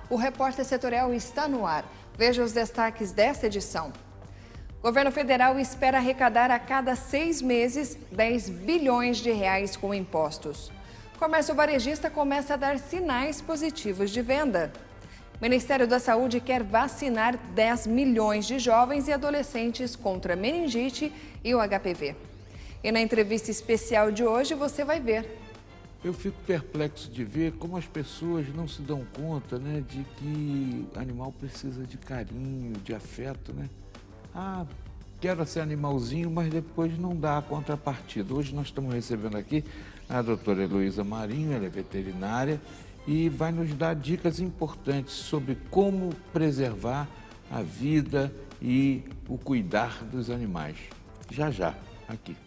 O Repórter Setorial está no ar. Veja os destaques desta edição. O governo federal espera arrecadar a cada 6 meses 10 bilhões de reais com impostos. O comércio varejista começa a dar sinais positivos de venda. O Ministério da Saúde quer vacinar 10 milhões de jovens e adolescentes contra meningite e o HPV. E na entrevista especial de hoje você vai ver. Eu fico perplexo de ver como as pessoas não se dão conta, né, de que o animal precisa de carinho, de afeto, né? Ah, quero ser animalzinho, mas depois não dá a contrapartida. Hoje nós estamos recebendo aqui a doutora Heloísa Marinho, ela é veterinária e vai nos dar dicas importantes sobre como preservar a vida e o cuidar dos animais. Já, aqui.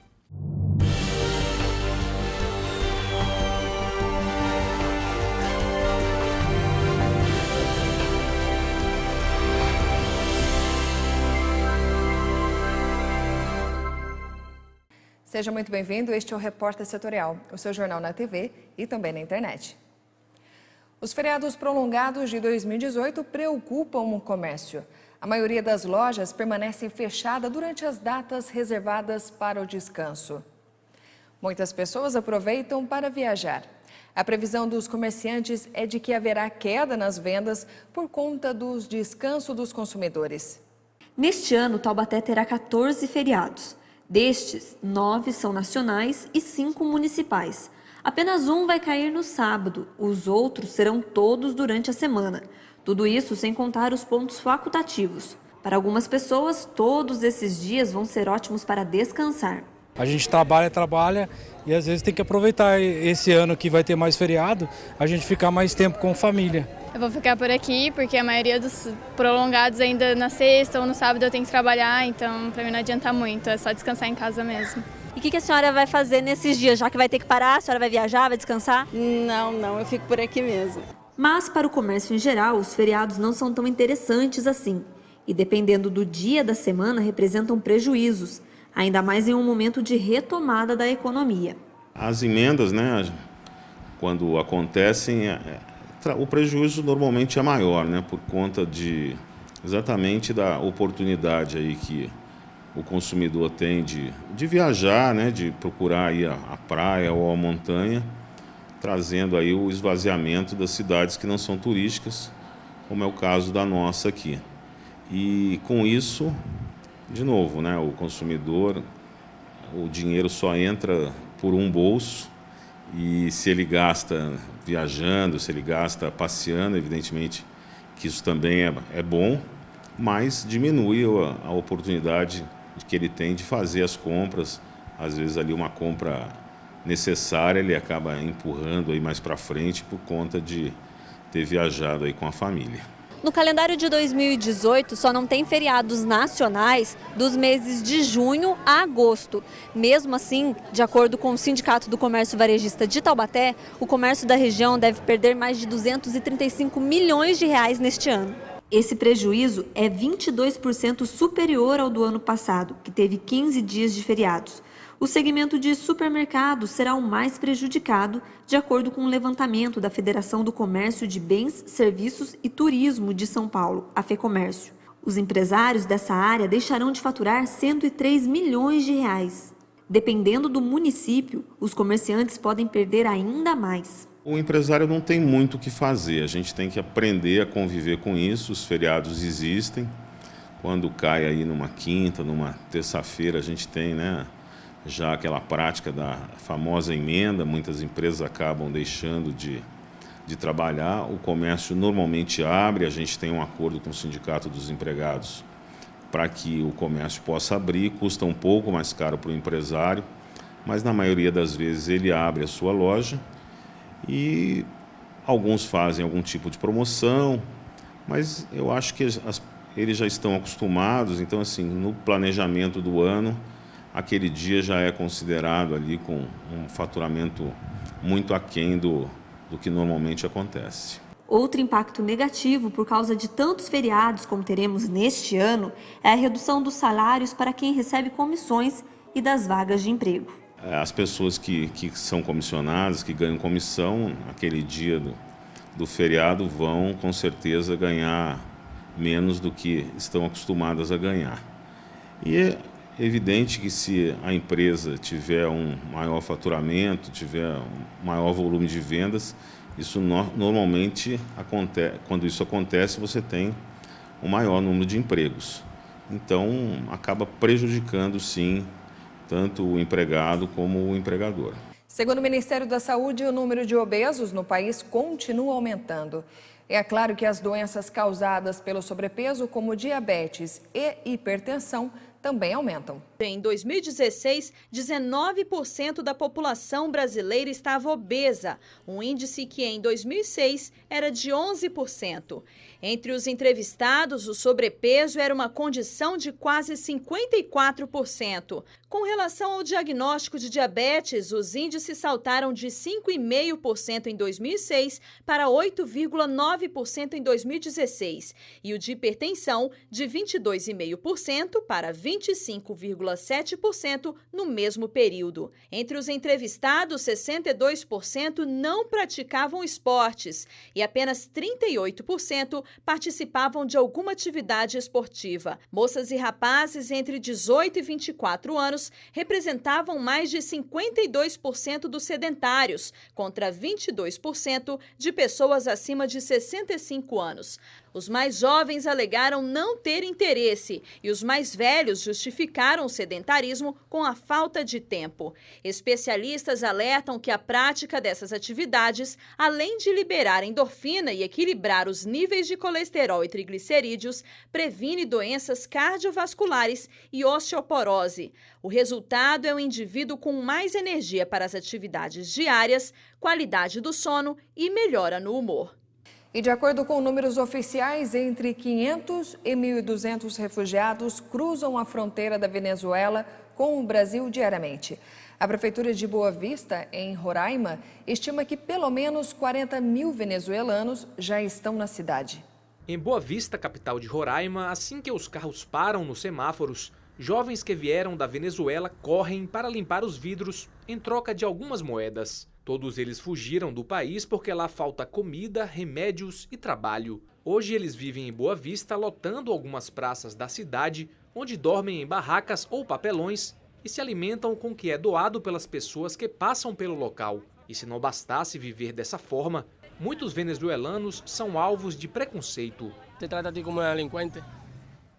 Seja muito bem-vindo, este é o Repórter Setorial, o seu jornal na TV e também na internet. Os feriados prolongados de 2018 preocupam o comércio. A maioria das lojas permanecem fechada durante as datas reservadas para o descanso. Muitas pessoas aproveitam para viajar. A previsão dos comerciantes é de que haverá queda nas vendas por conta do descanso dos consumidores. Neste ano, Taubaté terá 14 feriados. Destes, 9 são nacionais e 5 municipais. Apenas um vai cair no sábado, os outros serão todos durante a semana. Tudo isso sem contar os pontos facultativos. Para algumas pessoas, todos esses dias vão ser ótimos para descansar. A gente trabalha e às vezes tem que aproveitar esse ano que vai ter mais feriado, a gente ficar mais tempo com família. Eu vou ficar por aqui porque a maioria dos prolongados ainda na sexta ou no sábado eu tenho que trabalhar, então para mim não adianta muito, é só descansar em casa mesmo. E o que a senhora vai fazer nesses dias, já que vai ter que parar? A senhora vai viajar, vai descansar? Não, eu fico por aqui mesmo. Mas para o comércio em geral, os feriados não são tão interessantes assim. E dependendo do dia da semana, representam prejuízos, ainda mais em um momento de retomada da economia. As emendas, né, quando acontecem, o prejuízo normalmente é maior, né, por conta exatamente da oportunidade aí que o consumidor tem de viajar, né, de procurar ir à praia ou à montanha, trazendo aí o esvaziamento das cidades que não são turísticas, como é o caso da nossa aqui. E com isso, de novo, né, o consumidor, o dinheiro só entra por um bolso e se ele gasta viajando, se ele gasta passeando, evidentemente que isso também é bom, mas diminui a oportunidade que ele tem de fazer as compras. Às vezes ali uma compra necessária ele acaba empurrando aí mais para frente por conta de ter viajado aí com a família. No calendário de 2018, só não tem feriados nacionais dos meses de junho a agosto. Mesmo assim, de acordo com o Sindicato do Comércio Varejista de Taubaté, o comércio da região deve perder mais de 235 milhões de reais neste ano. Esse prejuízo é 22% superior ao do ano passado, que teve 15 dias de feriados. O segmento de supermercados será o mais prejudicado, de acordo com o levantamento da Federação do Comércio de Bens, Serviços e Turismo de São Paulo, a FEComércio. Os empresários dessa área deixarão de faturar 103 milhões de reais. Dependendo do município, os comerciantes podem perder ainda mais. O empresário não tem muito o que fazer, a gente tem que aprender a conviver com isso. Os feriados existem, quando cai aí numa quinta, numa terça-feira, a gente tem, né, já aquela prática da famosa emenda. Muitas empresas acabam deixando de trabalhar, o comércio normalmente abre, a gente tem um acordo com o Sindicato dos Empregados para que o comércio possa abrir, custa um pouco mais caro para o empresário, mas na maioria das vezes ele abre a sua loja e alguns fazem algum tipo de promoção, mas eu acho que eles já estão acostumados, então assim, no planejamento do ano, aquele dia já é considerado ali com um faturamento muito aquém do que normalmente acontece. Outro impacto negativo por causa de tantos feriados como teremos neste ano é a redução dos salários para quem recebe comissões e das vagas de emprego. As pessoas que são comissionadas, que ganham comissão, aquele dia do feriado vão, com certeza, ganhar menos do que estão acostumadas a ganhar. E é evidente que se a empresa tiver um maior faturamento, tiver um maior volume de vendas, isso normalmente acontece. Quando isso acontece, você tem um maior número de empregos. Então, acaba prejudicando, sim, tanto o empregado como o empregador. Segundo o Ministério da Saúde, o número de obesos no país continua aumentando. É claro que as doenças causadas pelo sobrepeso, como diabetes e hipertensão, também aumentam. Em 2016, 19% da população brasileira estava obesa, um índice que em 2006 era de 11%. Entre os entrevistados, o sobrepeso era uma condição de quase 54%. Com relação ao diagnóstico de diabetes, os índices saltaram de 5,5% em 2006 para 8,9% em 2016 e o de hipertensão de 22,5% para 25,7% no mesmo período. Entre os entrevistados, 62% não praticavam esportes e apenas 38% participavam de alguma atividade esportiva. Moças e rapazes entre 18 e 24 anos representavam mais de 52% dos sedentários, contra 22% de pessoas acima de 65 anos. Os mais jovens alegaram não ter interesse e os mais velhos justificaram o sedentarismo com a falta de tempo. Especialistas alertam que a prática dessas atividades, além de liberar endorfina e equilibrar os níveis de colesterol e triglicerídeos, previne doenças cardiovasculares e osteoporose. O resultado é um indivíduo com mais energia para as atividades diárias, qualidade do sono e melhora no humor. E de acordo com números oficiais, entre 500 e 1.200 refugiados cruzam a fronteira da Venezuela com o Brasil diariamente. A Prefeitura de Boa Vista, em Roraima, estima que pelo menos 40 mil venezuelanos já estão na cidade. Em Boa Vista, capital de Roraima, assim que os carros param nos semáforos, jovens que vieram da Venezuela correm para limpar os vidros em troca de algumas moedas. Todos eles fugiram do país porque lá falta comida, remédios e trabalho. Hoje eles vivem em Boa Vista, lotando algumas praças da cidade, onde dormem em barracas ou papelões e se alimentam com o que é doado pelas pessoas que passam pelo local. E se não bastasse viver dessa forma, muitos venezuelanos são alvos de preconceito. Te trata a ti como delinquente?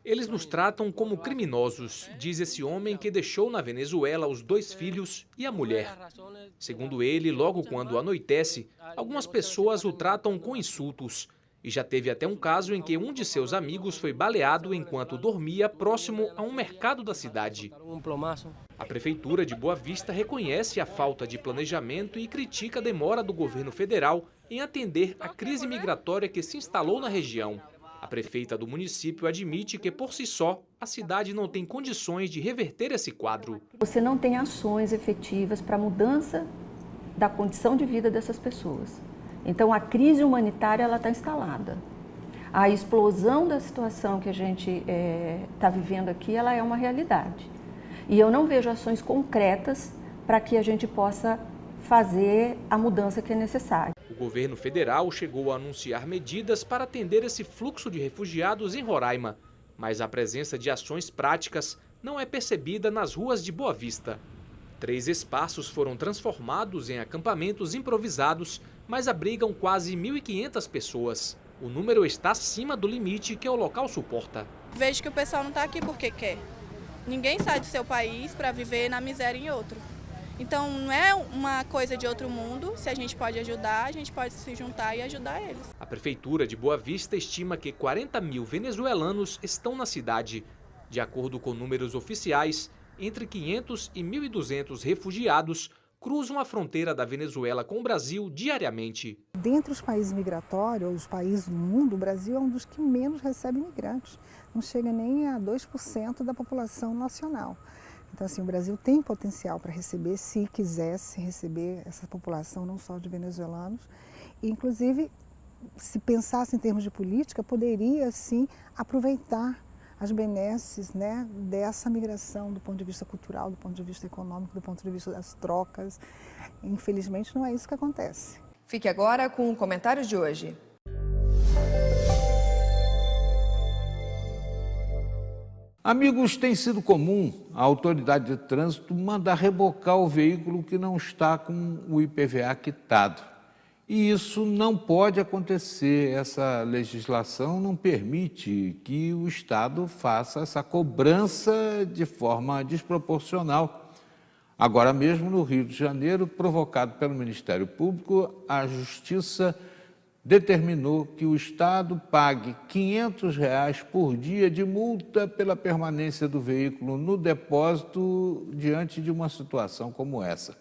Eles nos tratam como criminosos, diz esse homem que deixou na Venezuela os 2 filhos e a mulher. Segundo ele, logo quando anoitece, algumas pessoas o tratam com insultos. E já teve até um caso em que um de seus amigos foi baleado enquanto dormia próximo a um mercado da cidade. A Prefeitura de Boa Vista reconhece a falta de planejamento e critica a demora do governo federal em atender a crise migratória que se instalou na região. A prefeita do município admite que, por si só, a cidade não tem condições de reverter esse quadro. Você não tem ações efetivas para a mudança da condição de vida dessas pessoas. Então, a crise humanitária está instalada. A explosão da situação que a gente está vivendo aqui, ela é uma realidade. E eu não vejo ações concretas para que a gente possa fazer a mudança que é necessária. O governo federal chegou a anunciar medidas para atender esse fluxo de refugiados em Roraima, mas a presença de ações práticas não é percebida nas ruas de Boa Vista. 3 espaços foram transformados em acampamentos improvisados, mas abrigam quase 1.500 pessoas. O número está acima do limite que o local suporta. Vejo que o pessoal não está aqui porque quer. Ninguém sai do seu país para viver na miséria em outro. Então, não é uma coisa de outro mundo. Se a gente pode ajudar, a gente pode se juntar e ajudar eles. A Prefeitura de Boa Vista estima que 40 mil venezuelanos estão na cidade. De acordo com números oficiais, entre 500 e 1.200 refugiados cruzam a fronteira da Venezuela com o Brasil diariamente. Dentre os países migratórios, os países do mundo, o Brasil é um dos que menos recebe imigrantes. Não chega nem a 2% da população nacional. Então, assim, o Brasil tem potencial para receber, se quisesse receber essa população, não só de venezuelanos. E, inclusive, se pensasse em termos de política, poderia, sim, aproveitar as benesses, né, dessa migração do ponto de vista cultural, do ponto de vista econômico, do ponto de vista das trocas. Infelizmente, não é isso que acontece. Fique agora com o comentário de hoje. Amigos, tem sido comum a autoridade de trânsito mandar rebocar o veículo que não está com o IPVA quitado. E isso não pode acontecer. Essa legislação não permite que o Estado faça essa cobrança de forma desproporcional. Agora mesmo, no Rio de Janeiro, provocado pelo Ministério Público, a Justiça determinou que o Estado pague R$ 500 por dia de multa pela permanência do veículo no depósito diante de uma situação como essa.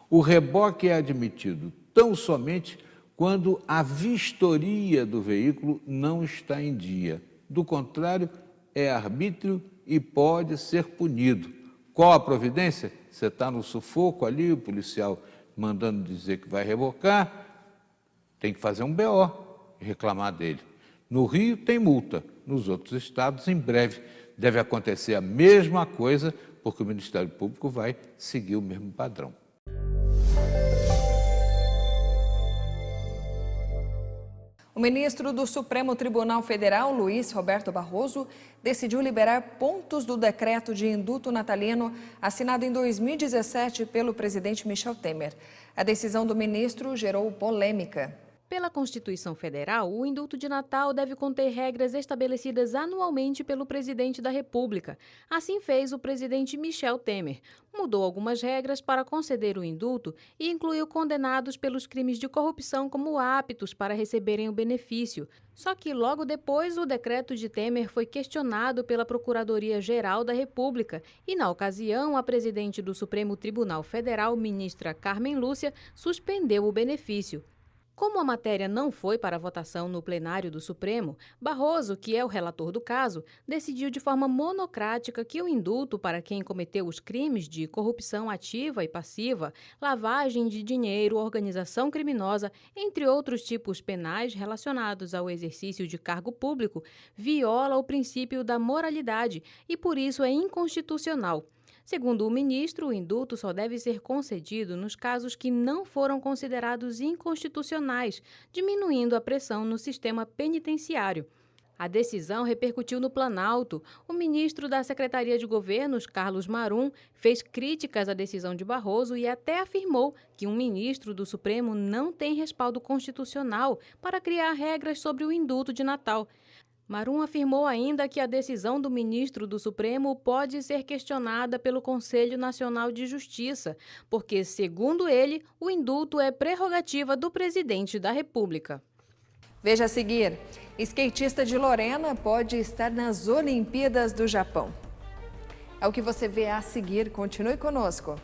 O reboque é admitido tão somente quando a vistoria do veículo não está em dia. Do contrário, é arbítrio e pode ser punido. Qual a providência? Você está no sufoco ali, o policial mandando dizer que vai rebocar, tem que fazer um BO e reclamar dele. No Rio tem multa, nos outros estados em breve deve acontecer a mesma coisa, porque o Ministério Público vai seguir o mesmo padrão. O ministro do Supremo Tribunal Federal, Luiz Roberto Barroso, decidiu liberar pontos do decreto de indulto natalino assinado em 2017 pelo presidente Michel Temer. A decisão do ministro gerou polêmica. Pela Constituição Federal, o indulto de Natal deve conter regras estabelecidas anualmente pelo presidente da República. Assim fez o presidente Michel Temer. Mudou algumas regras para conceder o indulto e incluiu condenados pelos crimes de corrupção como aptos para receberem o benefício. Só que logo depois o decreto de Temer foi questionado pela Procuradoria-Geral da República e, na ocasião, a presidente do Supremo Tribunal Federal, ministra Carmen Lúcia, suspendeu o benefício. Como a matéria não foi para votação no plenário do Supremo, Barroso, que é o relator do caso, decidiu de forma monocrática que o indulto para quem cometeu os crimes de corrupção ativa e passiva, lavagem de dinheiro, organização criminosa, entre outros tipos penais relacionados ao exercício de cargo público, viola o princípio da moralidade e, por isso, é inconstitucional. Segundo o ministro, o indulto só deve ser concedido nos casos que não foram considerados inconstitucionais, diminuindo a pressão no sistema penitenciário. A decisão repercutiu no Planalto. O ministro da Secretaria de Governos, Carlos Marum, fez críticas à decisão de Barroso e até afirmou que um ministro do Supremo não tem respaldo constitucional para criar regras sobre o indulto de Natal. Marum afirmou ainda que a decisão do ministro do Supremo pode ser questionada pelo Conselho Nacional de Justiça, porque, segundo ele, o indulto é prerrogativa do presidente da República. Veja a seguir: skatista de Lorena pode estar nas Olimpíadas do Japão. É o que você vê a seguir. Continue conosco.